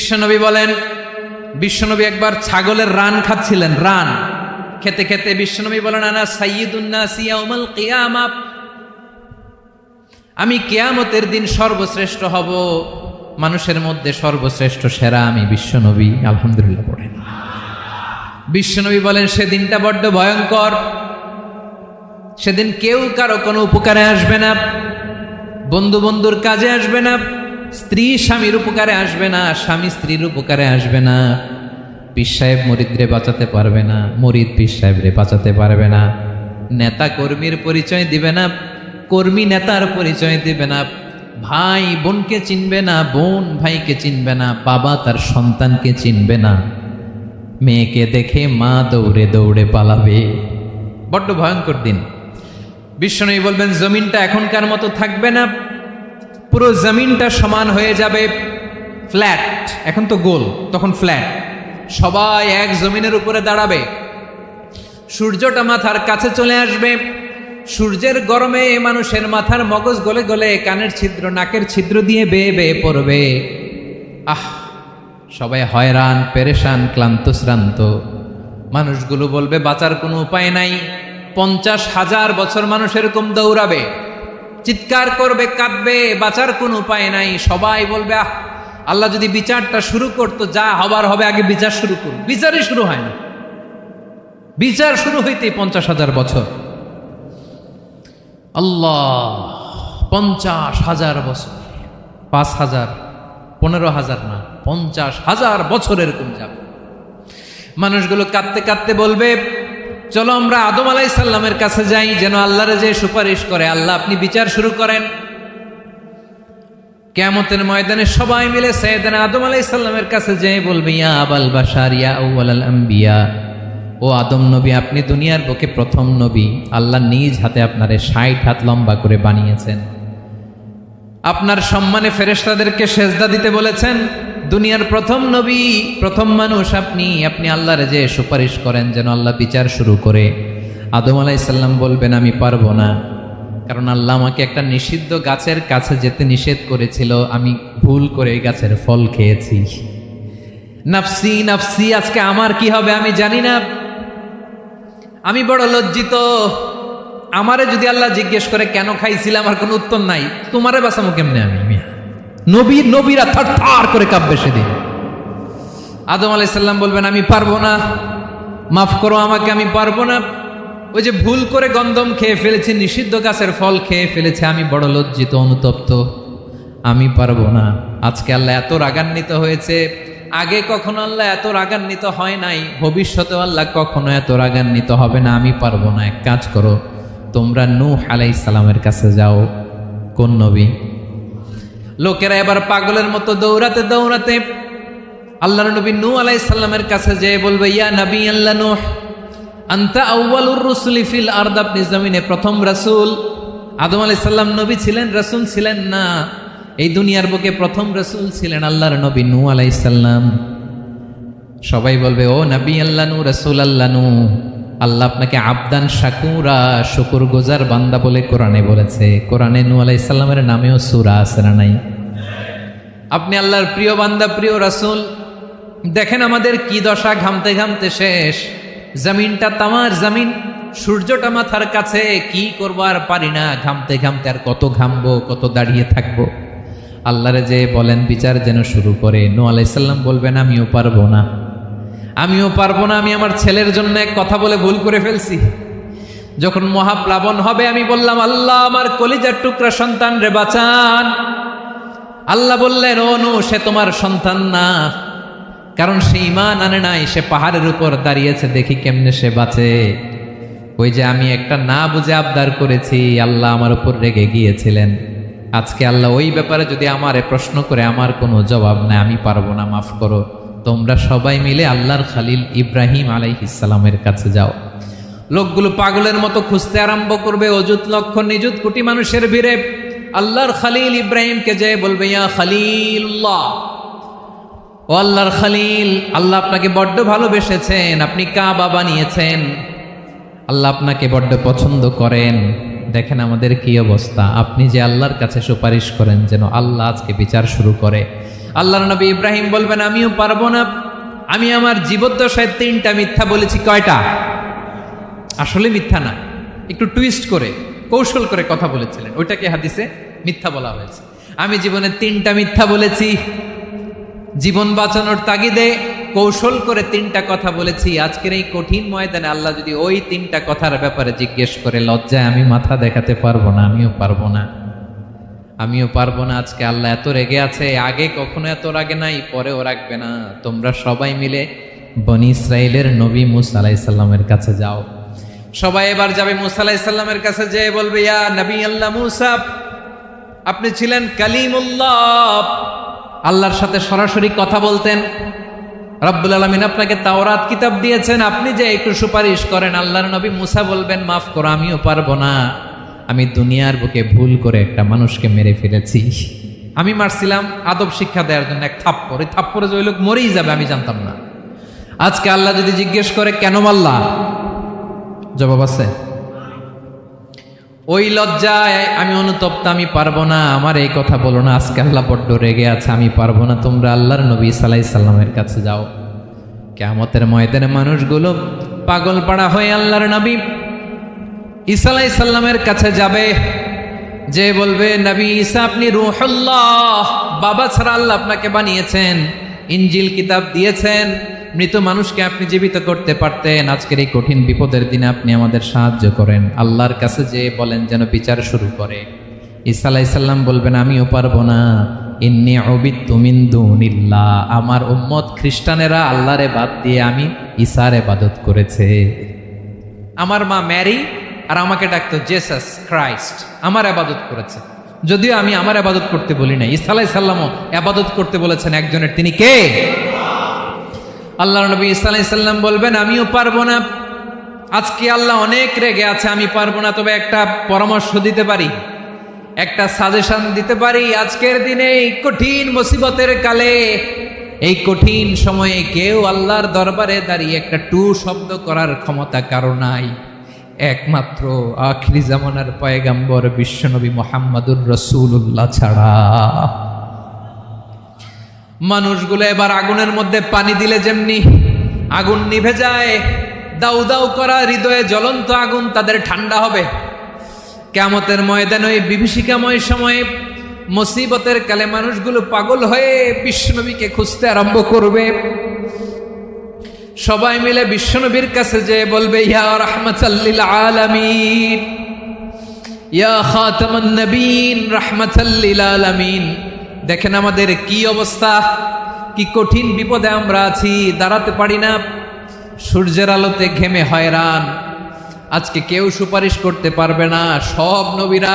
বিশ্বনবী বলেন, বিশ্বনবী একবার ছাগলের রান খাচ্ছিলেন। রান খেতে খেতে বিশ্বনবী বলেন, আনা সাইয়্যিদুন নাসি ইয়াউমাল কিয়ামাহ, আমি কিয়ামতের দিন সর্বশ্রেষ্ঠ হব, মানুষের মধ্যে সর্বশ্রেষ্ঠ সেরা আমি বিশ্বনবী। আলহামদুলিল্লাহ পড়েন। বিশ্বনবী বলেন, সেদিনটা বড্ড ভয়ঙ্কর, সেদিন কেউ কারো কোনো উপকারে আসবে না, বন্ধু বন্ধুর কাজে আসবে না, স্ত্রী স্বামীর উপকারে আসবে না, স্বামী স্ত্রীর উপকারে আসবে না, পীর সাহেব মুরিদরে বাঁচাতে পারবে না, মুরিদ পীর সাহেবরে বাঁচাতে পারবে না, নেতা কর্মীর পরিচয় দিবে না, কর্মী নেতার পরিচয় দিবে না, ভাই বোনকে চিনবে না, বোন ভাইকে চিনবে না, বাবা তার সন্তানকে চিনবে না, মেয়েকে দেখে মা দৌড়ে দৌড়ে পালাবে। বড্ড ভয়ঙ্কর দিন। বিশ্বনবী বলবেন, জমিনটা এখনকার মতো থাকবে না, পুরো জমিনটা সমান হয়ে যাবে, ফ্ল্যাট। এখন তো গোল, তখন ফ্ল্যাট। সবাই এক জমিনের উপরে দাঁড়াবে, সূর্যটা মাথার কাছে চলে আসবে, সূর্যের গরমে মানুষের মাথার মগজ গলে গলে কানের ছিদ্র নাকের ছিদ্র দিয়ে বেয়ে বেয়ে পড়বে। সবাই হয়রান, পেরেশান, ক্লান্ত শ্রান্ত। মানুষগুলো বলবে বাঁচার কোনো উপায় নাই। 50,000 বছর মানুষ এরকম দৌড়াবে, চিৎকার করবে, কাঁদবে, বাঁচার কোনো উপায় নাই। সবাই বলবে, আল্লাহ যদি বিচারটা শুরু করতো, যা হবার হবে, আগে বিচার শুরু করুন। বিচারই শুরু হয় না, বিচার শুরু হইতেই 50,000 বছর। আল্লাহ, 50,000 বছর, 5,000, 15,000 না, 50,000 বছর এরকম যাবে। মানুষগুলো কাঁদতে কাঁদতে বলবে, চলো আমরা আদম আলাইহিস সালামের কাছে যাই, যেন আল্লাহর যে সুপারিশ করে, আল্লাহ আপনি বিচার শুরু করেন। কিয়ামতের ময়দানে সবাই মিলে সাইয়েদনা আদম আলাইহিস সালামের কাছে যেয়ে বলবে, ইয়া আবাল বাশার, ইয়া আউয়ালাল আম্বিয়া, ও আদম নবী, আপনি দুনিয়ার বুকে প্রথম নবী। আল্লাহ নিজ হাতে আপনারে 60 হাত লম্বা করে বানিয়েছেন, আপনার সম্মানে ফেরেশতাদেরকে সেজদা দিতে বলেছেন। দুনিয়ার প্রথম নবী, প্রথম মানুষ আপনি, আপনি আল্লাহর যে সুপারিশ করেন যেন আল্লাহ বিচার শুরু করে। আদম আলাইহিস সালাম বলবেন, আমি পারবো না, কারণ আল্লাহ আমাকে একটা নিষিদ্ধ গাছের কাছে যেতে নিষেধ করেছিল, আমি ভুল করে এই গাছের ফল খেয়েছি। নাফসি নাফসি, আজকে আমার কি হবে আমি জানি না, আমি বড় লজ্জিত। আমারে যদি আল্লাহ জিজ্ঞেস করে কেন খাইছিলাম, আমার কোনো উত্তর নাই। তোমারে বাঁচামো কেমনে আমি? নবীরা থার থার করে কাঁপবে সেদিন। আদম আলাইহিস সালাম বলবেন, আমি পারবো না, মাফ করো আমাকে, আমি পারবো না। ওই যে ভুল করে গন্ধম খেয়ে ফেলেছি, নিষিদ্ধ গাছের ফল খেয়ে ফেলেছে, আমি বড় লজ্জিত, অনুতপ্ত, আমি পারবো না। আজকে আল্লাহ এত রাগান্বিত হয়েছে, আগে কখনো আল্লাহ এত রাগান্বিত হয় নাই, ভবিষ্যতেও আল্লাহ কখনো এত রাগান্বিত হবে না। আমি পারবো না, এক কাজ করো, তোমরা নূহ আলাইহিস সালামের কাছে যাও। কোন নবী? লোকেরা এবার পাগলের মতো দৌড়াতে দৌড়াতে আল্লাহর নবী নূহ আলাইহিস সালামের কাছে যেয়ে বলবে, ইয়া নবী আল্লাহ নূহ, আনতা আউয়ালুর রুসুলি ফিল আরদ, আপনি জমিনে প্রথম রাসূল। আদম আলাইহিস সালাম নবী ছিলেন, রাসূল ছিলেন না। এই দুনিয়ার বুকে প্রথম রাসূল ছিলেন আল্লাহর নবী নূহ আলাইহিস সালাম। সবাই বলবে, ও নবী আল্লাহ নূহ, রাসূল আল্লাহ নূহ, আল্লাহ আপনাকে আবদান শাকুরা, শুকর গুজার বান্দা বলে কোরআনে বলেছে। কোরআনে নূহ আলাইহিস সালামের নামেও সূরা আছে না নাই? আপনি আল্লাহর প্রিয় বান্দা, প্রিয় রাসূল। দেখেন আমাদের কি দশা, ঘামতে ঘামতে শেষ। জমিনটা তামার জমিন, সূর্যটা মাথার কাছে, কি করবো আর পারি না, ঘামতে ঘামতে আর কত ঘামবো, কত দাঁড়িয়ে থাকবো। আল্লাহরে যে বলেন বিচার যেন শুরু করে। নূহ আলাইহিস সালাম বলবেন, আমিও পারবো না, আমিও পারবো না। আমি আমার ছেলের জন্য এক কথা বলে ভুল করে ফেলছি। যখন মহাপ্লাবন হবে আমি বললাম, আল্লাহ আমার কলিজার টুকরা সন্তান রে বাঁচান। আল্লাহ বললেন, ও নূহ, সে তোমার সন্তান না, কারণ সে ঈমান আনে নাই, সে পাহাড়ের উপর দাঁড়িয়েছে, দেখি কেমনে সে বাঁচে। ওই যে আমি একটা না বুঝে আবদার করেছি, আল্লাহ আমার উপর রেগে গিয়েছিলেন। আজকে আল্লাহ ওই ব্যাপারে যদি আমারে প্রশ্ন করে, আমার কোনো জবাব নাই, আমি পারবো না, মাফ করো। তোমরা সবাই মিলে আল্লাহর খালিল ইব্রাহিম আলাইহিস সালামের কাছে যাও। লোকগুলো পাগলের মতো খুঁজতে আরম্ভ করবে, অযুত লক্ষ নিযুত কোটি মানুষের ভিড়ে আল্লাহর খালিল ইব্রাহিমকে যেয়ে বলবে, ইয়া খালিলুল্লাহ, ও আল্লাহর খালিল, আল্লাহ আপনাকে বড্ড ভালোবেসেছেন, আপনি কাবা বানিয়েছেন, আল্লাহ আপনাকে বড্ড পছন্দ করেন। দেখেন আমাদের কি অবস্থা, আপনি যে আল্লাহর কাছে সুপারিশ করেন যেন আল্লাহ আজকে বিচার শুরু করে। আল্লাহর নবী ইব্রাহিম বলবেন আমিও পারবো না, আমি আমার জীবদ্দশায় 3টা মিথ্যা বলেছি। কয়টা? আসলে মিথ্যা না, একটু টুইস্ট করে কৌশল করে কথা বলেছিলেন, ওইটাকে হাদিসে মিথ্যা বলা হয়েছে। আমি জীবনে 3টা মিথ্যা বলেছি, জীবন বাঁচানোর তাগিদে কৌশল করে 3টা কথা বলেছি। আজকের এই কঠিন ময়দানে আল্লাহ যদি ওই 3টা কথার ব্যাপারে জিজ্ঞেস করে, লজ্জায় আমি মাথা দেখাতে পারবো না, আমিও পারবো না, আমিও পারবো না। আজকে আল্লাহ এত রেগে আছে, আগে কখনো এত রাগে নাই, পরেও রাখবে না। তোমরা সবাই মিলে বনি ইসরাইলের নবী মুসা আলাইহিস সালামের কাছে যাও। সবাই এবার যাবে মুসা আলাইহিস সালামের কাছে, যেয়ে বলবে ইয়া নবী আল্লাহ মুসা, আপনি ছিলেন কালিমুল্লাহ, আল্লাহর সাথে সরাসরি কথা বলতেন। রব্বুল আলামিন আপনাকে তাওরাত কিতাব দিয়েছেন, আপনি যে একটু সুপারিশ করেন। আল্লাহর নবী মুসা বলবেন মাফ করো, আমিও পারবো না, আমি দুনিয়ার বুকে ভুল করে একটা মানুষকে মেরে ফেলেছি। আমি মারছিলাম আদব শিক্ষা দেওয়ার জন্য এক থাপ্পড়, এই থাপ্পড়ে যে ওই লোক মরেই যাবে আমি জানতাম না। আজকে আল্লাহ যদি জিজ্ঞেস করে কেন মারলা, জবাব আছে? ওই লজ্জায় আমি অনুতপ্ত, আমি পারবো না, আমার এই কথা বলো না। আজকে আল্লাহ বড্ড রেগে আছে, আমি পারবো না। তোমরা আল্লাহর নবী ঈসা আলাইহিস সালামের কাছে যাও। কিয়ামতের ময়দানে মানুষগুলো পাগল পাড়া হয়ে আল্লাহর নবী ঈসা আলাইহিস সালামের কাছে যাবে, যে বলবে নবী ঈসা আপনি রূহুল্লাহ, বাবা ছাড়া আল্লাহ আপনাকে বানিয়েছেন, ইনজিল কিতাব দিয়েছেন, মৃত মানুষকে আপনি জীবিত করতে পারতেন। আজকের এই কঠিন বিপদের দিনে আপনি আমাদের সাহায্য করেন। আল্লাহর কাছে যে বলেন যেন বিচার শুরু করে। ঈসা আলাইহিস সালাম বলবেন আমিও পারবো না, ইন্নী উবিদতু মিন দুনিল্লাহ, আমার উম্মত খ্রিস্টানেরা আল্লাহরে বাদ দিয়ে আমি ঈসার ইবাদত করেছে। আমার মা ম্যারি আর আমাকে ডাকতো জেসাস ক্রাইস্ট, আমার ইবাদত করেছে, যদিও আমি আমার ইবাদত করতে বলি না। ঈসা আলাইহিস সালামও ইবাদত করতে বলেছেন একজনের, তিনি কে? আল্লাহর নবী ঈসা আলাইহিস সালাম বলবেন আমিও পারবো না, আজকে আল্লাহ অনেক রেগে আছে, আমি পারবো না। তবে একটা পরামর্শ দিতে পারি, একটা সাজেশন দিতে পারি। আজকের দিনে এই কঠিন মুসিবতের কালে, এই কঠিন সময়ে কেউ আল্লাহর দরবারে দাঁড়িয়ে একটা টু শব্দ করার ক্ষমতা কারো নাই, একমাত্র আখিরি জামানার পয়গাম্বর বিশ্বনবী মুহাম্মদুর রাসূলুল্লাহ ছাড়া। মানুষগুলো এবার আগুনের মধ্যে পানি দিলে যেমনি আগুন নিভে যায়, দাউ দাউ করা হৃদয়ে জ্বলন্ত আগুন তাদের ঠান্ডা হবে। কিয়ামতের ময়দানে ওই বিভীষিকাময় সময়ে মুসিবতের কালে মানুষগুলো পাগল হয়ে বিশ্বনবীকে খুঁজতে আরম্ভ করবে। সবাই মিলে বিশ্বনবীর কাছে যে বলবে ইয়া রাহমাতাল লিল আলামিন, ইয়া খাতামান নবীন, রাহমাতাল লিল আলামিন। দেখেন আমাদের কি অবস্থা, কি কঠিন বিপদে আমরা আছি, দাঁড়াতে পারি না, সূর্যের আলোতে ঘেমে হয়রান। আজকে কেউ সুপারিশ করতে পারবে না। সব নবীরা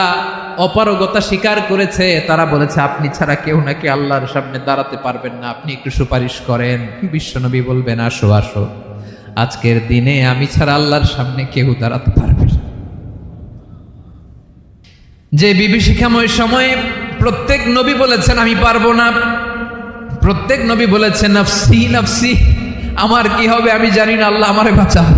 অপারগতা স্বীকার করেছে, তারা বলেছে আপনি ছাড়া কেউ নাকি আল্লাহর সামনে দাঁড়াতে পারবেন না, আপনি একটু সুপারিশ করেন। বিশ্বনবী বলবেন আসো আসো, আজকের দিনে আমি ছাড়া আল্লাহর সামনে কেউ দাঁড়াতে পারবে না। যে বিভীষিকাময় সময়ে প্রত্যেক নবী বলেছেন আমি পারবো না, প্রত্যেক নবী বলেছেন নফসি নফসি, আমার কি হবে আমি জানি না, আল্লাহ আমারে বাঁচাও।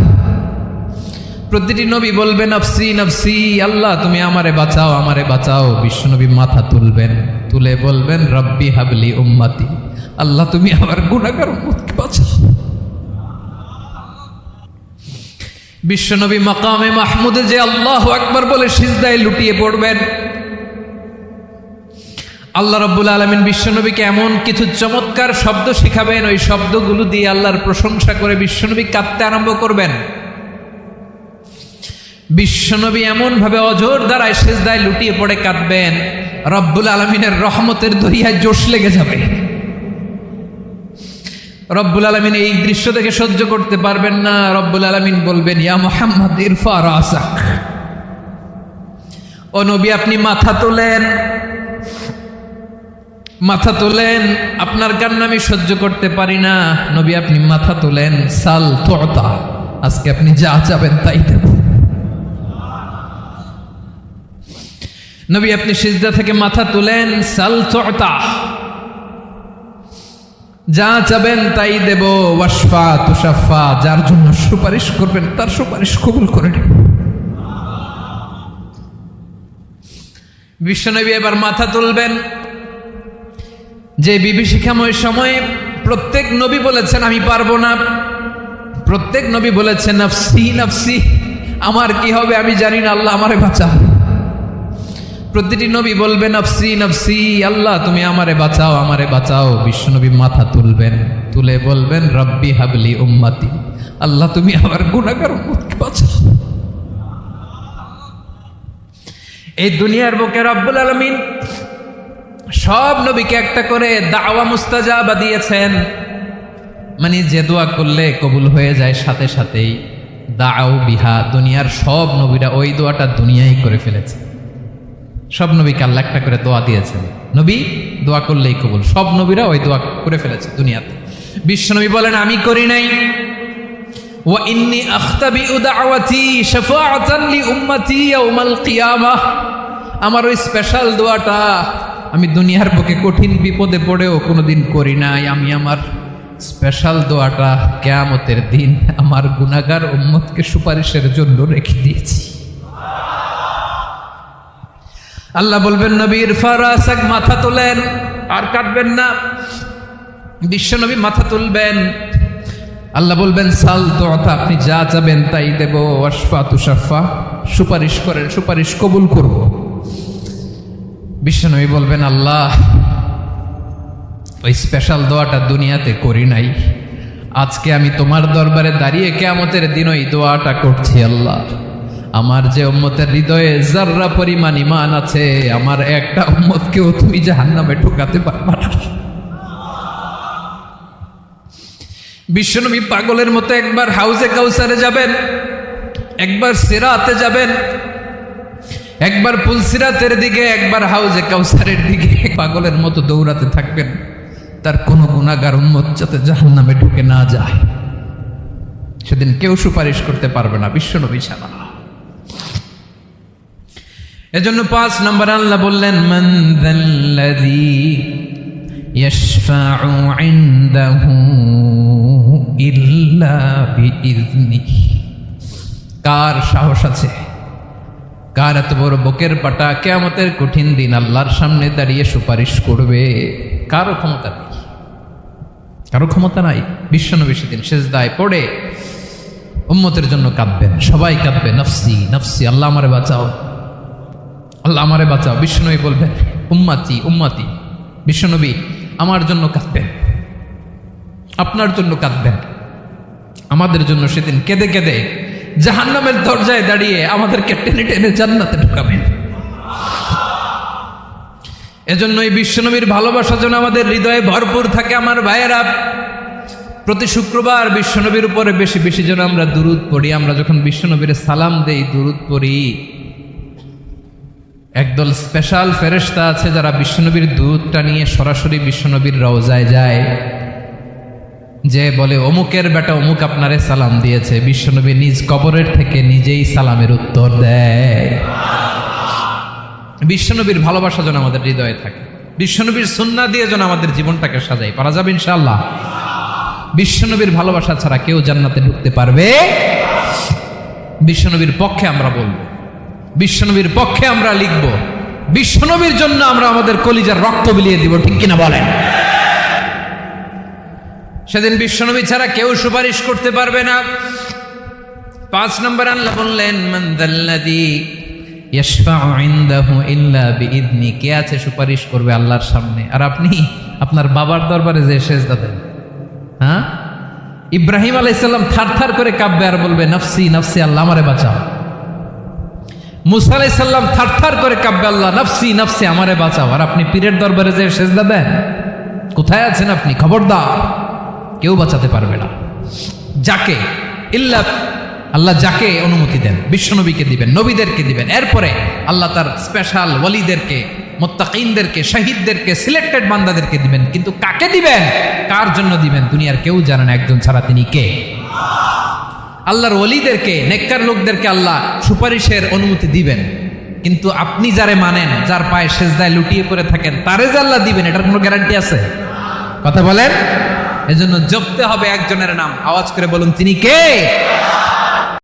প্রতিটি নবী বলবেন নফসি নফসি, আল্লাহ তুমি আমারে বাঁচাও, আমারে বাঁচাও। বিশ্বনবী মাথা তুলবেন, তুলে বলবেন রব্বি হাবলি উম্মতি, আল্লাহ তুমি আমার গুনাহগার উম্মতকে বাঁচাও। বিশ্বনবী মাকামে মাহমুদে যে আল্লাহু আকবার বলে সিজদায় লুটিয়ে পড়বেন। আল্লাহ রাব্বুল আলামিন বিশ্বনবীকে এমন কিছু চমৎকার শব্দ শিখাবেন, ওই শব্দগুলো দিয়ে আল্লাহর প্রশংসা করে বিশ্বনবী কাঁদতে আরম্ভ করবেন। বিশ্বনবী এমন ভাবে অজর দ্বারায় সিজদায় লুটিয়ে পড়ে কাঁদবেন, রব্বুল আলামিনের রহমতের দরিয়ায় জোশ লেগে যাবে। রব্বুল আলামিন এই দৃশ্য দেখে সহ্য করতে পারবেন না। রব্বুল আলামিন বলবেন ইয়া মুহাম্মদ ইরফা রাসাক, ও নবী আপনি মাথা তোলেন, মাথা তোলেন, আপনার কান্না আমি সহ্য করতে পারি না। নবী আপনি মাথা তোলেন, সাল তুতা, আজকে আপনি যা চাবেন তাই দেব। নবী আপনি সিজদা থেকে মাথা তুলেন, সাল তুতা, যা চাবেন তাই দেব। ওয়াশফা তুশাফা, যার জন্য সুপারিশ করবেন তার সুপারিশ কবুল করে নেব। বিশ্বনবী এবার মাথা তুলবেন, যে বিভীষিকাময় সময়ে প্রত্যেক নবী বলেছেন আমি পারবো না, প্রত্যেক নবী বলেছেন নফসি নফসি, আমার কি হবে আমি জানি না, আল্লাহ আমারে বাঁচাও। প্রতিটি নবী বলবেন নফসি নফসি, আল্লাহ তুমি আমারে বাঁচাও আমারে বাঁচাও। বিশ্বনবী মাথা তুলবেন, তুলে বলবেন রব্বি হাবলি উম্মতি, আল্লাহ তুমি আমার গুনাহগার উম্মতকে বাঁচাও। এই দুনিয়ার বুকে রব্বুল আলামিন সব নবীকে একটা করে দাওয়া মুস্তাজাবা দিয়েছেন, মানে যে দোয়া করলে কবুল হয়ে যায় সাথে সাথেই। দাও বিহা, দুনিয়ার সব নবীরা ওই দোয়াটা দুনিয়ায় করে ফেলেছে। সব নবীকে আল্লাহ একটা করে দোয়া দিয়েছেন, নবী দোয়া করলেই কবুল। সব নবীরা ওই দোয়া করে ফেলেছে দুনিয়াতে। বিশ্বনবী বলেন আমি করি নাই। ওয়া ইন্নী আখতাবিউ দাওয়াতি শাফাআতান লি উম্মতি ইয়াউমাল কিয়ামাহ, আমার ওই স্পেশাল দোয়াটা আমি দুনিয়ার বুকে কঠিন বিপদে পড়েও কোনোদিন করি নাই। আমি আমার স্পেশাল দোয়াটা কিয়ামতের দিন আমার গুনাহগার উম্মতকে সুপারিশের জন্য রেখে দিয়েছি। আল্লাহ বলবেন নবীর ফারাসাক, মাথা তোলেন, আর কাটবেন না। বিশ্বনবী মাথা তুলবেন, আল্লাহ বলবেন সাল তোতা, আপনি যা চাবেন তাই দেব। ওয়াশফা তুশাফা, সুপারিশ করেন, সুপারিশ কবুল করব। বিশ্বনবী বলবেন আল্লাহ ওই স্পেশাল দোয়াটা দুনিয়াতে করি নাই, আজকে আমি তোমার দরবারে দাঁড়িয়ে কিয়ামতের দিন ওই দোয়াটা করছি। আল্লাহ আমার যে উম্মতের হৃদয়ে যাররা পরিমাণ ঈমান আছে, আমার একটা উম্মতকেও তুমি জাহান্নামে ঢোকাতে পারবা না। বিশ্বনবী পাগলের মতো একবার হাউজে কাউসারে যাবেন, একবার সিরাতে যাবেন, একবার পুলসিরাতের দিকে, একবার হাউজে কাউসারের দিকে পাগলের মতো দৌড়াতে থাকবেন, তার কোনো গুনাহগার উম্মত যাতে জাহান্নামে ঢুকে না যায়। সেদিন কেউ সুপারিশ করতে পারবে না বিশ্বনবী ছাড়া। এজন্য 5 নম্বর আল্লাহ বললেন মান যাল্লাযী ইয়াশফাউ ইনদাহু ইল্লা বিইযনিহি, কার সাহস আছে, কার এত বড় বুকের পাটা কিয়ামতের কঠিন দিন আল্লাহর সামনে দাঁড়িয়ে সুপারিশ করবে? কারো ক্ষমতা নেই, কারো ক্ষমতা নাই। বিশ্বনবী সেদিন সিজদায় পড়ে উম্মতের জন্য কাঁদবেন, সবাই কাঁদবে নফসি নফসি, আল্লাহ আমারে বাঁচাও আল্লাহ আমারে বাঁচাও। বিশ্বনবী বলবেন উম্মতি উম্মতি, বিশ্বনবী আমার জন্য কাঁদবেন, আপনার জন্য কাঁদবেন, আমাদের জন্য সেদিন কেঁদে কেঁদে জাহান্নামের দরজায় দাঁড়িয়ে আমাদেরকে টেনে টেনে জান্নাতে ঢুকাবেন। এজন্যই বিশ্বনবীর ভালোবাসা যেন আমাদের হৃদয়ে ভরপুর থাকে। আমার ভাইয়েরা, প্রতি শুক্রবার বিশ্বনবীর উপরে বেশি বেশি যেন আমরা দুরূদ পড়ি। আমরা যখন বিশ্বনবীর সালাম দেই, দুরূদ পড়ি, একদল স্পেশাল ফেরেশতা আছে যারা বিশ্বনবীর দুধটা নিয়ে সরাসরি বিশ্বনবীর রওজায় যায়, যে বলে অমুকের বেটা অমুক আপনারে সালাম দিয়েছে। বিশ্বনবী নিজ কবরের থেকে নিজেই সালামের উত্তর দেয়। বিশ্বনবীর ভালোবাসা যেন আমাদের হৃদয়ে থাকে, বিশ্বনবীর সুন্নাহ দিয়ে যেন আমাদের জীবনটাকে সাজাই। পারা যাবে ইনশাআল্লাহ। বিশ্বনবীর ভালোবাসা ছাড়া কেউ জান্নাতে ঢুকতে পারবে? বিশ্বনবীর পক্ষে আমরা বলবো, বিশ্বনবীর পক্ষে আমরা লিখব, বিশ্বনবীর জন্য আমরা আমাদের কলিজার রক্ত বিলিয়ে দিব, ঠিক কিনা বলেন? সেদিন বিশ্বনবী ছাড়া কেউ সুপারিশ করতে পারবে না। 5 নম্বর আল্লাহ বললেন মান যাল্লাযী ইয়াশফাউ ইনদাহু ইল্লা বিইযনি, কে আছে সুপারিশ করবে আল্লাহর সামনে? আর আপনি আপনার বাবার দরবারে যে সেজদা দেন, হ্যাঁ, ইব্রাহিম আলাইহিস সালাম থারথার করে কাঁপবে আর বলবে নফসি নফসি, আল্লাহ আমারে বাঁচাও। মুসা আলাইহিস সালাম থারথার করে কাঁপবে, আল্লাহ নফসি নফসি, আমারে বাঁচাও। আর আপনি পীরের দরবারে যে সেজদা দেন, কোথায় আছেন আপনি? খবরদার, কেউ বাঁচাতে পারবে না। যাকে ইল্লা, আল্লাহ যাকে অনুমতি দেন বিশ্বনবীকে দিবেন, নবীদেরকে দিবেন, এরপরে আল্লাহ তার স্পেশাল ওয়ালিদেরকে, মুত্তাকিনদেরকে, শহীদদেরকে, সিলেক্টেড বান্দাদেরকে দিবেন। কিন্তু কাকে দিবেন, কার জন্য দিবেন, দুনিয়ার কেউ জানে না একজন ছাড়া, তিনি কে? আল্লাহর ওয়ালিদেরকে, নেককার লোকদেরকে আল্লাহ সুপারিশের অনুমতি দিবেন। কিন্তু আপনি যারে মানেন, যার পায়ে সেজদায় লুটিয়ে পড়ে থাকেন, তারে যে আল্লাহ দিবেন, এটার কোনো গ্যারান্টি আছে? কথা বলেন। এজন্য জপতে হবে একজনের নাম, আওয়াজ করে বলুন তিনি কে?